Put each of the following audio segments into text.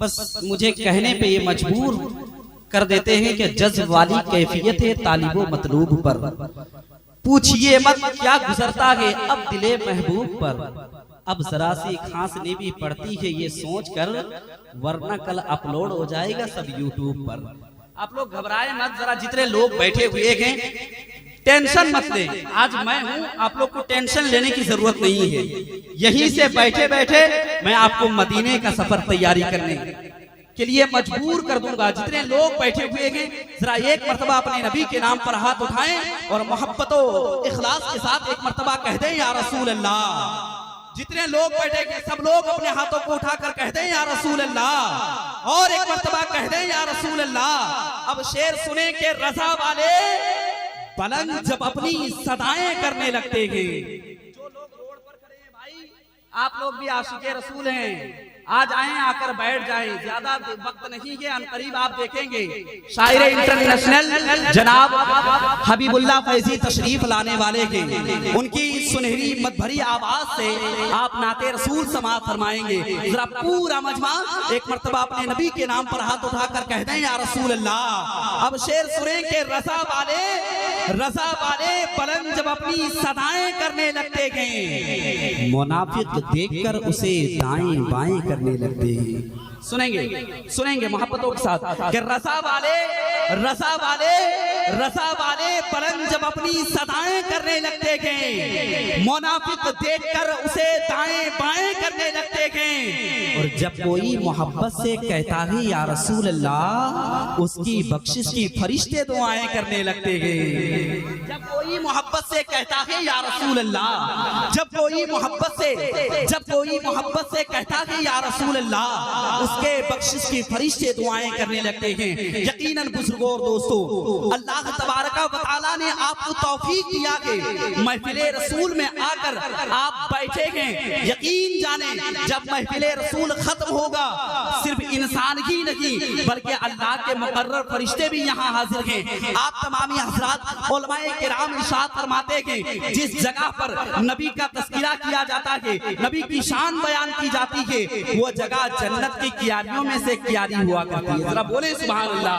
बस मुझे कहने पे ये मजबूर कर देते हैं कि जज्ब वाली कैफियत है तालिबो मतलूब पर। पूछिए मत क्या गुजरता है अब दिले महबूब पर। अब जरा सी खांसनी भी पड़ती है ये सोच कर, वरना कल अपलोड हो जाएगा सब यूट्यूब पर। आप लोग घबराए मत, जरा जितने लोग बैठे हुए हैं टेंशन मत लें। आज मैं हूं, आप लोग को टेंशन लेने की जरूरत नहीं है। यहीं से बैठे बैठे मैं आपको मदीने का सफर तैयारी करने के लिए मजबूर कर दूंगा। जितने लोग बैठे हुए हैं जरा एक मर्तबा अपने नबी के नाम पर हाथ उठाएं और मोहब्बतो इखलास के साथ एक मर्तबा कह दें या रसूल अल्लाह। जितने लोग बैठे हैं सब लोग अपने हाथों को उठाकर कह दें या रसूल अल्लाह, और एक मर्तबा कह दें या रसूल अल्लाह। अब शेर सुने के रजा वाले पलंग जब अपनी सदाएं करने लगते हैं। जो लोग रोड पर खड़े हैं भाई, आप लोग भी आशिके रसूल हैं, आज आए आकर बैठ जाएं, ज्यादा वक्त नहीं है, अनकरीब आप देखेंगे शायर इंटरनेशनल जनाब हबीबुल्लाह फैजी तशरीफ लाने वाले हैं। उनकी सुनहरी मदभरी आवाज से आप नाते रसूल समाअत फरमाएंगे। जरा पूरा मजमा एक मर्तबा अपने नबी के नाम पर हाथ उठाकर कह दें या रसूल अल्लाह। अब शेर सुने के रजा वाले पलंग जब अपनी सदाएं करने लगते हैं, मुनाफिक देखकर उसे दाएं बाएं करने लगते हैं। सुनेंगे मोहब्बतों के साथ कि रजा वाले पलंग जब अपनी सदाएं करने लगते हैं, मुनाफिक देखकर उसे दाएं बाएं करने लगते हैं। और जब कोई मोहब्बत से कहता है या रसूल अल्लाह, उसकी बख्शिश की फरिश्ते दुआएं करने लगते हैं। जब कोई मोहब्बत से कहता है या रसूल अल्लाह, जब कोई मोहब्बत से कहता है या रसूल अल्लाह, उसके बख्शिश की फरिश्ते दुआएं करने लगते हैं। यकीनन बुजुर्गों और दोस्तों, अल्लाह तबारक व तआला ने आपको तौफीक दिया कि महफिल रसूल में आकर आप बैठे हैं। यकीन जाने जब महफिल रसूल खत्म होगा, सिर्फ इंसान ही नहीं बल्कि अल्लाह के मुकर्रर फरिश्ते भी यहाँ हाजिर हैं। आप तमामी हज़रात उलमाए किराम इरशाद फरमाते हैं, जिस जगह पर नबी का तज़किरा किया जाता है, नबी की शान बयान की जाती है, वो जगह जन्नत की कियारियों में से कियारी हुआ करती है। जरा बोले सुभान अल्लाह।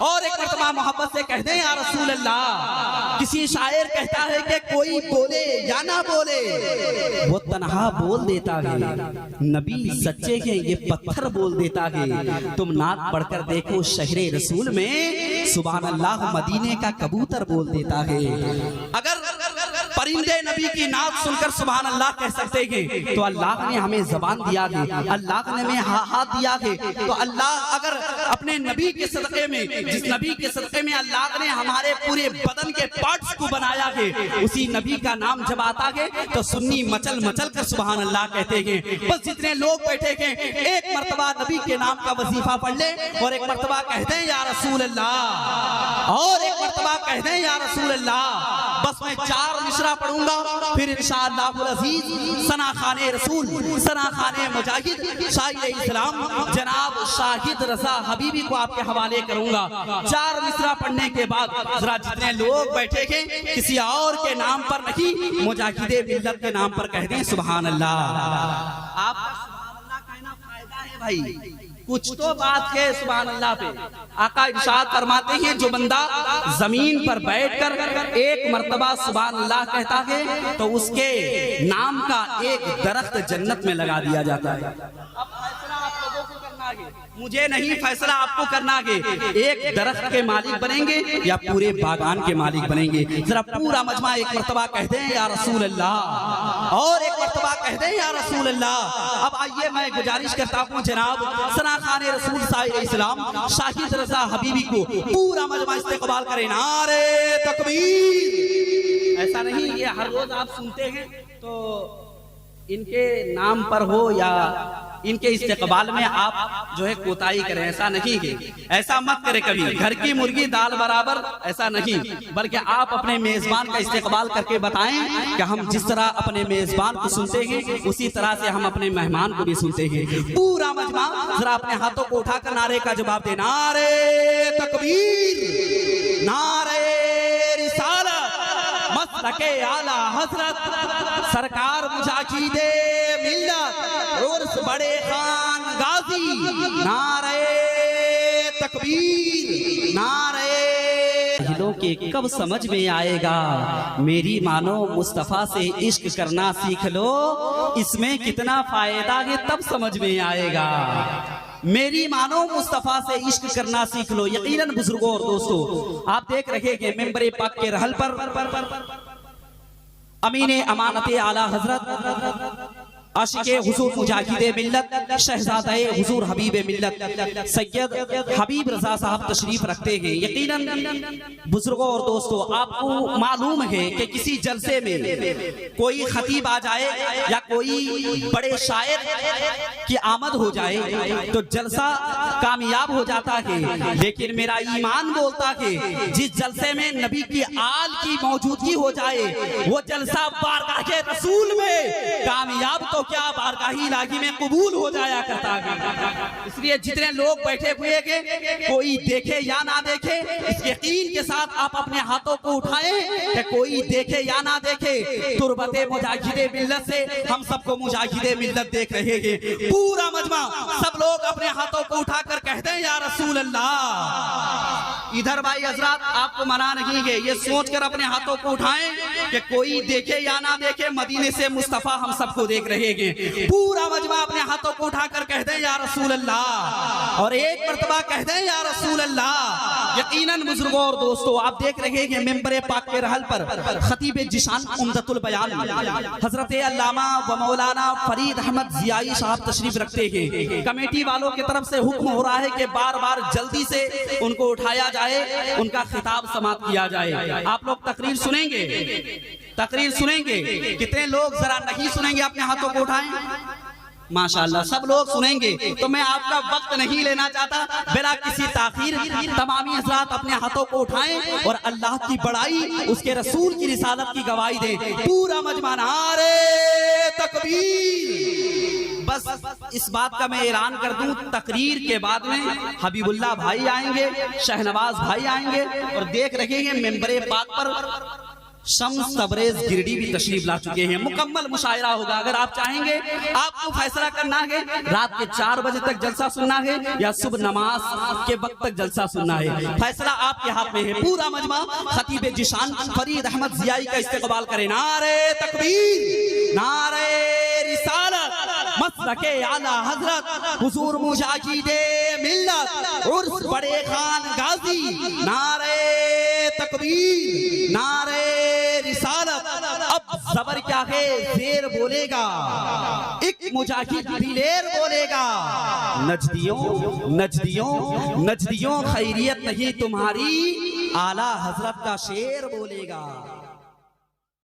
और एक मर्तबा मोहब्बत से कह दें या रसूल अल्लाह। किसी शायर कहता है कि कोई बोले या ना बोले, वो तन्हा बोल देता है, नबी सच्चे हैं ये पत्थर बोल देता है। तुम नात पढ़कर देखो शहरे रसूल में, सुभान अल्लाह मदीने का कबूतर बोल देता है। अगर परिंदे नबी की नात सुनकर सुभान अल्लाह कह सकते हैं तो अल्लाह ने हमें जबान दिया है, अल्लाह ने हमें हाथ दिया है। तो अल्लाह अगर अपने नबी के सदक़े में, जिस नबी के सदक़े में अल्लाह ने हमारे पूरे बदन के पार्ट्स को बनाया है, उसी नबी का नाम जब आता है तो सुन्नी मचल मचल कर सुभान अल्लाह कहते हैं। बस जितने लोग बैठे हैं एक मर्तबा नबी के नाम का वजीफा पढ़ ले और एक मर्तबा कहते हैं या रसूल अल्लाह, और एक मर्तबा कहते हैं या रसूल अल्लाह। बस मैं 4 मिसरा पढ़ूंगा, फिर इंशाअल्लाह अज़ीज़ सना खाने रसूल, सना खाने मुजाहिद शाहिद इस्लाम जनाब शाहिद रजा हबीबी को आपके हवाले करूंगा। 4 मिसरा पढ़ने के बाद जरा जितने लोग बैठे हैं किसी और के नाम पर नहीं, मुजाहिदे मिल्लत के नाम पर कह दें सुभान अल्लाह। आपका सुभान अल्लाह कहना फायदा है भाई, कुछ तो बात है सुभान अल्लाह पे। आका इरशाद फरमाते हैं, जो बंदा जमीन पर बैठकर एक मर्तबा सुभान अल्लाह कहता है तो उसके नाम का एक दरख्त जन्नत में लगा दिया जाता है। अब फैसला आप लोगों को करना है, मुझे नहीं, फैसला आपको करना है। एक दरख्त के मालिक बनेंगे या पूरे बागान के मालिक बनेंगे। जरा पूरा मजमा एक मर्तबा कहते हैं या रसूल अल्लाह, और एक मर्तबा कहते हैं या रसूल अल्लाह। अब आइए मैं गुजारिश करता हूँ जनाब सना खाने रसूल साहिब इस्लाम शाहिद रजा हबीबी को पूरा मजमा इस्तेकबाल करें। नारे तकबीर। ऐसा नहीं ये हर रोज आप सुनते हैं तो इनके नाम पर हो या इनके इस्तेकबाल में आप जो है कोताही करें, ऐसा नहीं है। ऐसा मत करें कभी, घर की मुर्गी दाल बराबर, ऐसा नहीं, बल्कि आप अपने मेजबान का इस्तेकबाल करके बताएं कि हम जिस तरह अपने मेजबान को सुनते हैं उसी तरह से हम अपने मेहमान को भी सुनते हैं। पूरा मजमा जरा अपने हाथों को उठाकर नारे का जवाब दे। नारे तकबीर, नारे रिसालत, मसलके आला हजरत सरकार मुजाहिदे मिल्लत उर्स बड़े खान गाजी, नारे तकबीर, नारे। जाहिलों के कब समझ में आएगा, मेरी मानो मुस्तफा से इश्क करना सीख लो, इसमें कितना फायदा है तब समझ में आएगा। मेरी मानो मुस्तफा से इश्क करना सीख लो। यकीनन बुजुर्गों और दोस्तों, आप देख रहे हैं मेंबर पाक के रहल पर अमीने अमानते आला हजरत आशिके हुजूर मुजाहिदे मिल्लत शहजादे हुजूर हबीबे मिल्लत सैयद हबीब रजा साहब तशरीफ रखते हैं। यकीनन बुजुर्गों और दोस्तों, आपको मालूम है कि किसी जलसे में कोई खतीब आ जाए या कोई बड़े शायर की आमद हो जाए तो जलसा कामयाब हो जाता है। लेकिन मेरा ईमान बोलता है जिस जलसे में नबी की आल की मौजूदगी हो जाए वो जलसा बारगाह रसूल में कामयाब तो क्या बारगाही इलाही में कबूल हो जाया करता है। इसलिए जितने लोग बैठे हुए के कोई देखे या ना देखे, इस यकीन के साथ आप अपने हाथों को उठाएं कि कोई देखे या ना देखे, तुरबते मुजाहिदे मिल्लत से हम सबको मुजाहिदे मिल्लत देख रहे हैं। पूरा मजमा सब लोग अपने हाथों को उठाकर कहते हैं या रसूल अल्लाह। इधर भाई हजरात आपको मना नहीं है, ये सोचकर अपने हाथों को उठाएं कि कोई देखे या ना देखे, मदीने से मुस्तफा हम सबको देख रहे हैं। पूरा मजमा अपने हाथों को उठाकर कहते हैं या रसूल अल्लाह, और एक मर्तबा कहते हैं या रसूल अल्लाह। यकीनन बुजुर्गों और दोस्तों, आप देख रहे हैं मेंबर पाक के रहल पर खतीब जिशान उम्दतुल बयान हजरत अल्लामा व मौलाना फरीद अहमद जियाई साहब तशरीफ रखते हैं। कमेटी वालों की तरफ से हुक्म हो रहा है कि बार बार जल्दी से उनको उठाया जाए, उनका खिताब समाप्त किया जाए। आप लोग तकरीर सुनेंगे, तकरीर सुनेंगे। कितने लोग जरा नहीं सुनेंगे अपने हाथों को उठाएं। माशाअल्लाह सब लोग सुनेंगे। तो मैं आपका वक्त नहीं लेना चाहता, बिना किसी ताखीर तमामी हज़रात अपने हाथों को उठाएं और अल्लाह की बड़ाई, उसके रसूल की रिसालत की गवाही दें। पूरा मजमा नारे तकबीर। बस इस बात का मैं ऐलान कर दूं, तकरीर के बाद में हबीबुल्लाह भाई आएंगे, शहनवाज भाई आएंगे, और देख रहे हैं मेंबरे पाक पर शम्स तबरेज गिरडी भी तशरीफ ला चुके हैं। मुकम्मल मुशायरा होगा। अगर आप चाहेंगे, आपको फैसला करना है रात के 4 बजे तक जलसा सुनना है या सुबह नमाज के वक्त तक जलसा सुनना है, फैसला आपके हाथ में है। पूरा मजमा खतीब जिशान फरीद अहमद जियाई का इस्तेकबाल करे। नारे तकबीर, नारे रिसालत, मसलके आला हजरत हुजूर मुजाहिदे मिल्लत उर्स बड़े खान गाजी, नारे तकबीर, नारे रिसालत। अब जबर क्या है, शेर बोलेगा, एक मुजाहिद दिलेर बोलेगा। नजदियों नजदियों नजदियों खैरियत नहीं तुम्हारी, आला हजरत का शेर बोलेगा।